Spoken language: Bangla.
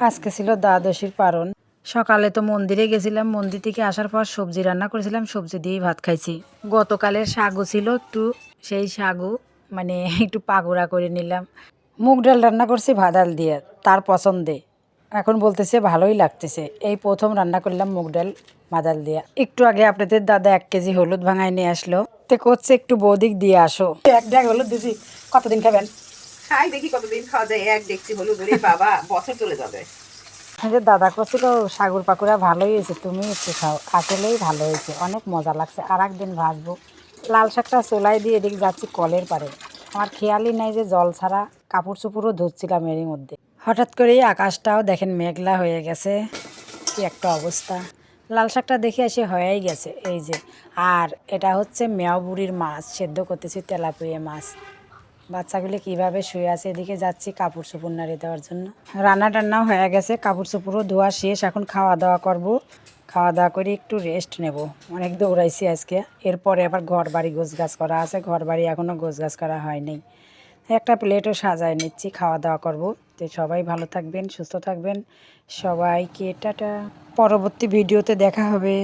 আজকে ছিল দ্বাদশীর পারণ। সকালে তো মন্দিরে গেছিলাম, মন্দির থেকে আসার পর সবজি রান্না করেছিলাম, সবজি দিয়েই ভাত খাইছি। গতকালের সাগু ছিল একটু, সেই সাগু মানে একটু পাগুড়া করে নিলাম। মুগ ডাল রান্না করছি ভাদাল দিয়ে, তার পছন্দে। এখন বলতেছে ভালোই লাগতেছে। এই প্রথম রান্না করলাম মুগ ডাল ভাদাল দিয়ে। একটু আগে আপনাদের দাদা 1 কেজি হলুদ ভাঙায় নিয়ে আসলো, তে করছে একটু বৌদিক দিয়ে আসো। 1 ব্যাগ হলুদ দিছি, কতদিন খাবেন? খাই দেখি কতদিন খাওয়া যায়। এক দেখছি হলুদ ধরে বাবা বছর চলে যাবে। দাদা করছিল সাগর পাকুড়া ভালোই হয়েছে, তুমি একটু খাও। আসলেই ভালো হয়েছে, অনেক মজা লাগছে। আর একদিন ভাজবো। লাল শাকটা চোলাই দিয়ে এদিকে যাচ্ছি কলের পারে। আমার খেয়ালই নাই যে জল ছাড়া কাপড় চোপড়ও ধুচ্ছিলাম এরই মধ্যে। হঠাৎ করেই আকাশটাও দেখেন মেঘলা হয়ে গেছে, কি একটা অবস্থা। লাল শাকটা দেখে এসে হয়েই গেছে এই যে। আর এটা হচ্ছে মেয়া বুড়ির মাছ, সেদ্ধ করতেছি তেলাপিয়া মাছ। বাচ্চাগুলি কিভাবে শুয়ে আছে, এদিকে যাচ্ছি কাপড় চোপড় নাড়িয়ে দেওয়ার জন্য। রান্না টান্নাও হয়ে গেছে, কাপড় চোপড়ও ধোয়া শেষ। এখন খাওয়া দাওয়া করব, খাওয়া দাওয়া করে একটু রেস্ট নেব। অনেক দৌড়াইছি আজকে। এরপরে আবার ঘর বাড়ি গোছগাছ করা আছে, ঘর বাড়ি এখনও গোছগাছ করা হয়নি। একটা প্লেটও সাজায় নিচ্ছি, খাওয়া দাওয়া করব। তো সবাই ভালো থাকবেন, সুস্থ থাকবেন। সবাইকে টাটা। পরবর্তী ভিডিওতে দেখা হবে।